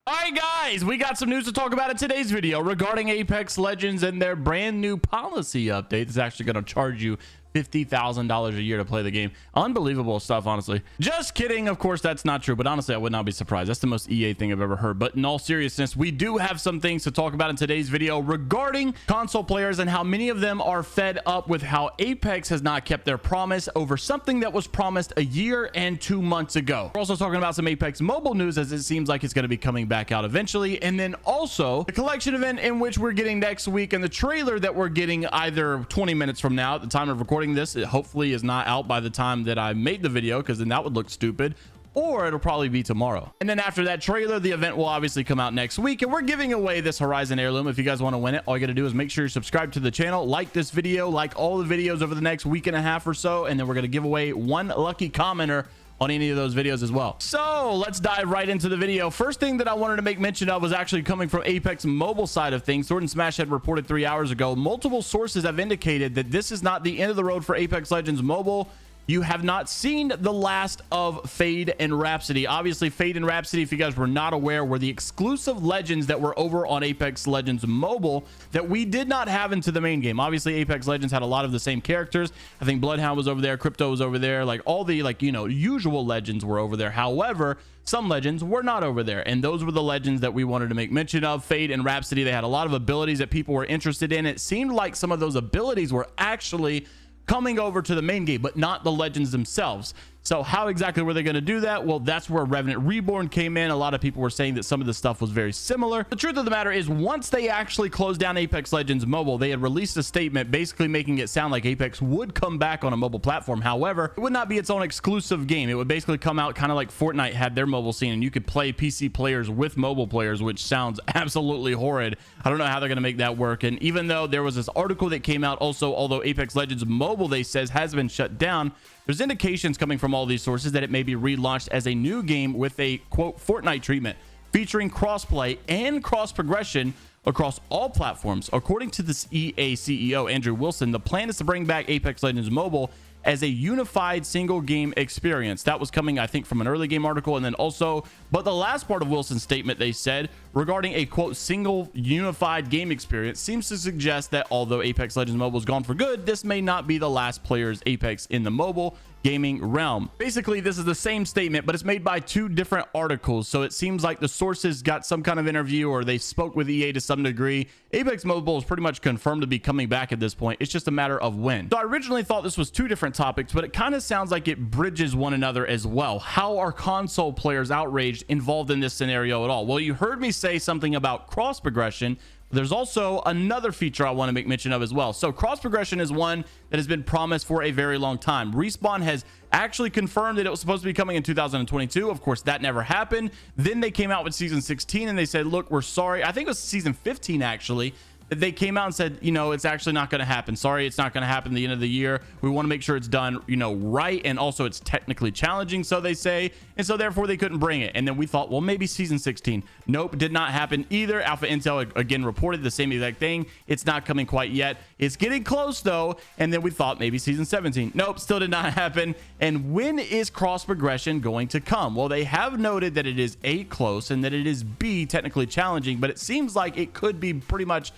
All right, guys, we got some news to talk about in today's video regarding Apex Legends and their brand new policy update. It's actually going to charge you $50,000 a year to play the game. Unbelievable stuff, honestly. Just kidding. Of course, that's not true, but honestly, I would not be surprised. That's the most EA thing I've ever heard. But in all seriousness, we do have some things to talk about in today's video regarding console players and how many of them are fed up with how Apex has not kept their promise over something that was promised a year and 2 months ago. We're also talking about some Apex mobile news, as it seems like it's going to be coming back out eventually. And then also the collection event in which we're getting next week and the trailer that we're getting either 20 minutes from now at the time of recording this. It hopefully is not out by the time that I made the video, because then that would look stupid, or it'll probably be tomorrow. And then after that trailer, the event will obviously come out next week, and we're giving away this Horizon heirloom. If you guys want to win it, all you gotta do is make sure you're subscribed to the channel, like this video, like all the videos over the next week and a half or so, and then we're gonna give away one lucky commenter on any of those videos as well. So let's dive right into the video. First thing that I wanted to make mention of was actually coming from Apex mobile side of things. Sword and Smash had reported 3 hours ago. Multiple sources have indicated that this is not the end of the road for Apex Legends Mobile. You have not seen the last of Fade and Rhapsody. Obviously, Fade and Rhapsody, if you guys were not aware, were the exclusive legends that were over on Apex Legends Mobile that we did not have into the main game. Obviously, Apex Legends had a lot of the same characters. I think Bloodhound was over there, Crypto was over there, like all the usual legends were over there. However, some legends were not over there, and those were the legends that we wanted to make mention of. Fade and Rhapsody, they had a lot of abilities that people were interested in. It seemed like some of those abilities were actually coming over to the main game, but not the legends themselves. So how exactly were they going to do that? Well, that's where Revenant Reborn came in. A lot of people were saying that some of the stuff was very similar. The truth of the matter is, once they actually closed down Apex Legends Mobile, they had released a statement basically making it sound like Apex would come back on a mobile platform. However, it would not be its own exclusive game. It would basically come out kind of like Fortnite had their mobile scene, and you could play PC players with mobile players, which sounds absolutely horrid. I don't know how they're going to make that work. And even though there was this article that came out also, although Apex Legends Mobile, they says, has been shut down, there's indications coming from all these sources that it may be relaunched as a new game with a quote Fortnite treatment, featuring crossplay and cross progression across all platforms. According to this EA CEO Andrew Wilson, the plan is to bring back Apex Legends Mobile as a unified single game experience. That was coming, I think, from an early game article. And then also, but the last part of Wilson's statement, they said, regarding a quote single unified game experience, seems to suggest that although Apex Legends Mobile is gone for good, this may not be the last player's Apex in the mobile gaming realm. Basically, this is the same statement, but it's made by two different articles. So it seems like the sources got some kind of interview, or they spoke with EA to some degree. Apex Mobile is pretty much confirmed to be coming back at this point. It's just a matter of when. So I originally thought this was two different topics, but it kind of sounds like it bridges one another as well. How are console players outraged involved in this scenario at all? Well, you heard me say something about cross progression. There's also another feature I want to make mention of as well. So cross progression is one that has been promised for a very long time. Respawn has actually confirmed that it was supposed to be coming in 2022. Of course, that never happened. Then they came out with season 16 and they said, look, we're sorry. I think it was season 15 actually. They came out and said, you know, it's actually not going to happen. Sorry, it's not going to happen at the end of the year. We want to make sure it's done, you know, right. And also it's technically challenging, so they say. And so therefore they couldn't bring it. And then we thought, well, maybe season 16. Nope, did not happen either. Alpha Intel again reported the same exact thing. It's not coming quite yet. It's getting close though. And then we thought maybe season 17. Nope, still did not happen. And when is cross progression going to come? Well, they have noted that it is A, close, and that it is B, technically challenging, but it seems like it could be pretty much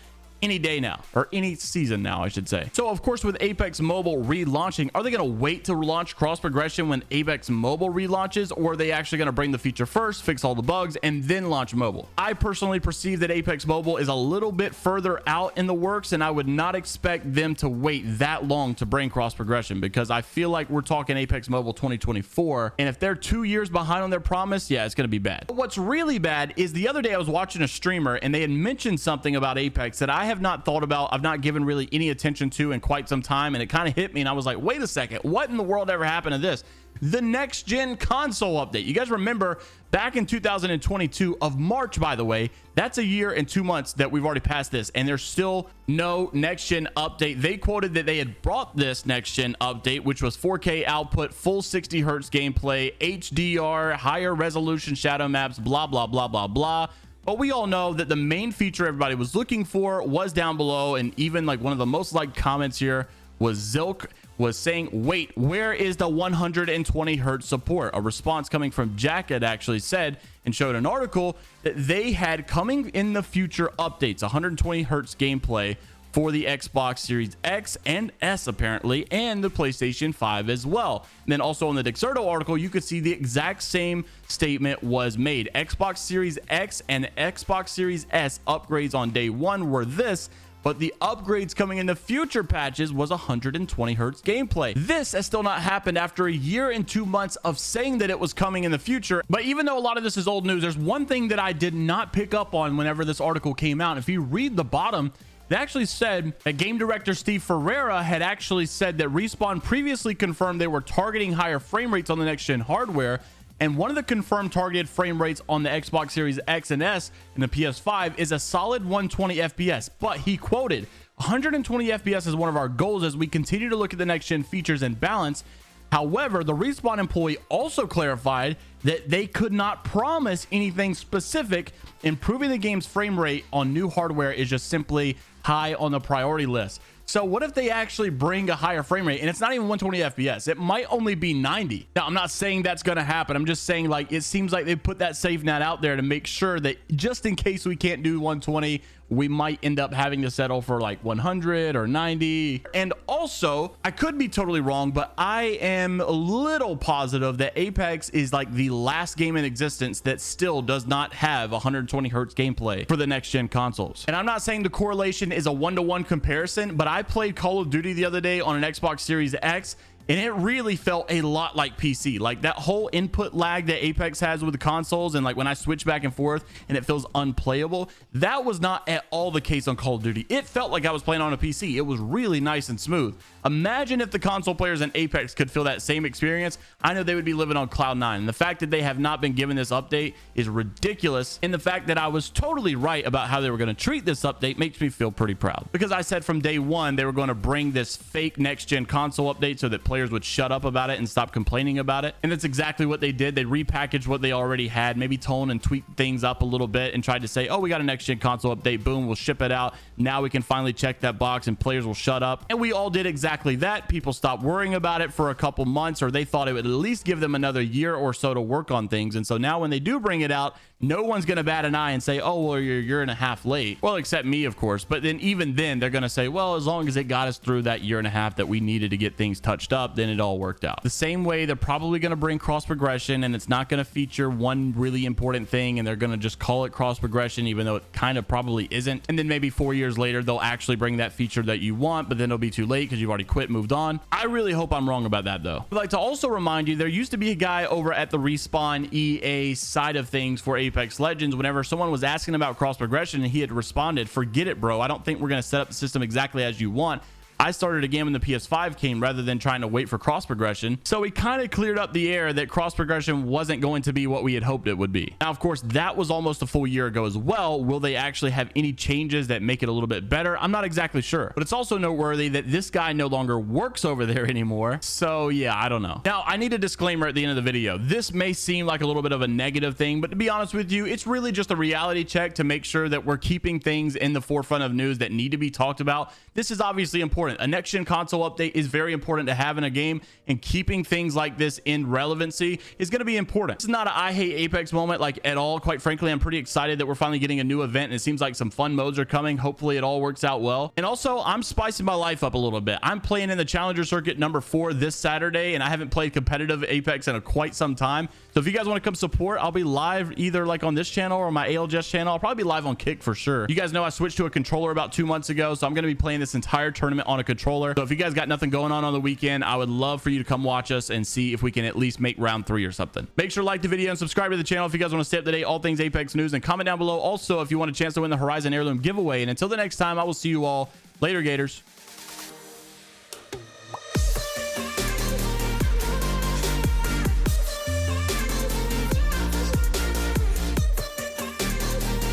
any day now, or any season now, I should say. So of course, with Apex Mobile relaunching, are they going to wait to launch cross progression when Apex Mobile relaunches, or are they actually going to bring the feature first, fix all the bugs, and then launch mobile? I personally perceive that Apex Mobile is a little bit further out in the works, and I would not expect them to wait that long to bring cross progression, because I feel like we're talking Apex Mobile 2024, and if they're 2 years behind on their promise, yeah, it's going to be bad. But what's really bad is the other day I was watching a streamer and they had mentioned something about Apex that I have not thought about, I've not given really any attention to in quite some time, and it kind of hit me and I was like, wait a second, what in the world ever happened to this? The next gen console update. You guys remember back in 2022 of March, by the way, that's a year and 2 months that we've already passed this, and there's still no next gen update. They quoted that they had brought this next gen update, which was 4K output, full 60 hertz gameplay, HDR, higher resolution shadow maps, blah blah blah blah blah. But we all know that the main feature everybody was looking for was down below, and even like one of the most liked comments here was Zilk was saying, wait, where is the 120 hertz support? A response coming from Jack had actually said and showed an article that they had coming in the future updates, 120 hertz gameplay for the Xbox Series X and S apparently, and the PlayStation 5 as well. And then also in the Dexerto article, you could see the exact same statement was made. Xbox Series X and Xbox Series S upgrades on day one were this, but the upgrades coming in the future patches was 120 hertz gameplay. This has still not happened after a year and 2 months of saying that it was coming in the future. But even though a lot of this is old news, there's one thing that I did not pick up on whenever this article came out. If you read the bottom, they actually said that game director Steve Ferreira had actually said that Respawn previously confirmed they were targeting higher frame rates on the next gen hardware, and one of the confirmed targeted frame rates on the Xbox Series X and S and the PS5 is a solid 120 FPS. But he quoted, 120 FPS is one of our goals as we continue to look at the next gen features and balance. However, the Respawn employee also clarified that they could not promise anything specific. Improving the game's frame rate on new hardware is just simply high on the priority list. So what if they actually bring a higher frame rate and it's not even 120 FPS? It might only be 90. Now, I'm not saying that's going to happen. I'm just saying, like, it seems like they put that safe net out there to make sure that just in case we can't do 120, we might end up having to settle for like 100 or 90. And also, I could be totally wrong, but I am a little positive that Apex is like the last game in existence that still does not have 120 hertz gameplay for the next gen consoles. And I'm not saying the correlation is a one-to-one comparison, but I played Call of Duty the other day on an Xbox Series X, and it really felt a lot like PC. Like that whole input lag that Apex has with the consoles, and like when I switch back and forth and it feels unplayable, that was not at all the case on Call of Duty. It felt like I was playing on a PC. It was really nice and smooth. Imagine if the console players in Apex could feel that same experience. I know they would be living on cloud nine. And the fact that they have not been given this update is ridiculous. And the fact that I was totally right about how they were going to treat this update makes me feel pretty proud, because I said from day one they were going to bring this fake next gen console update so that players would shut up about it and stop complaining about it. And that's exactly what they did. They repackaged what they already had, maybe tone and tweak things up a little bit, and tried to say, oh, we got a next gen console update, boom, we'll ship it out. Now we can finally check that box and players will shut up. And we all did exactly that. People stopped worrying about it for a couple months, or they thought it would at least give them another year or so to work on things. And so now when they do bring it out, no one's going to bat an eye and say, oh, well, you're a year and a half late. Well, except me, of course. But then even then, they're going to say, well, as long as it got us through that year and a half that we needed to get things touched up, then it all worked out. The same way they're probably going to bring cross progression, and it's not going to feature one really important thing, and they're going to just call it cross progression, even though it kind of probably isn't. And then maybe 4 years later, they'll actually bring that feature that you want, but then it'll be too late because you've already quit, moved on. I really hope I'm wrong about that, though. I'd like to also remind you, there used to be a guy over at the Respawn EA side of things for Apex Legends. Whenever someone was asking about cross progression, and he had responded, forget it, bro. I don't think we're going to set up the system exactly as you want. I started a game when the PS5 came rather than trying to wait for cross progression. So we kind of cleared up the air that cross progression wasn't going to be what we had hoped it would be. Now, of course, that was almost a full year ago as well. Will they actually have any changes that make it a little bit better? I'm not exactly sure, but it's also noteworthy that this guy no longer works over there anymore. So yeah, I don't know. Now, I need a disclaimer at the end of the video. This may seem like a little bit of a negative thing, but to be honest with you, it's really just a reality check to make sure that we're keeping things in the forefront of news that need to be talked about. This is obviously important. A next gen console update is very important to have in a game, and keeping things like this in relevancy is going to be important. This is not an I hate Apex moment, like, at all. Quite frankly, I'm pretty excited that we're finally getting a new event, and it seems like some fun modes are coming. Hopefully it all works out well. And also, I'm spicing my life up a little bit. I'm playing in the Challenger Circuit number 4 this Saturday, and I haven't played competitive Apex in quite some time. So if you guys want to come support, I'll be live either like on this channel or my ALGS channel. I'll probably be live on Kick for sure. You guys know I switched to a controller about 2 months ago, so I'm going to be playing this entire tournament on a controller. So if you guys got nothing going on the weekend, I would love for you to come watch us and see if we can at least make round 3 or something. Make sure to like the video and subscribe to the channel if you guys want to stay up to date all things Apex news, and comment down below also if you want a chance to win the Horizon Heirloom giveaway. And until the next time, I will see you all later, Gators.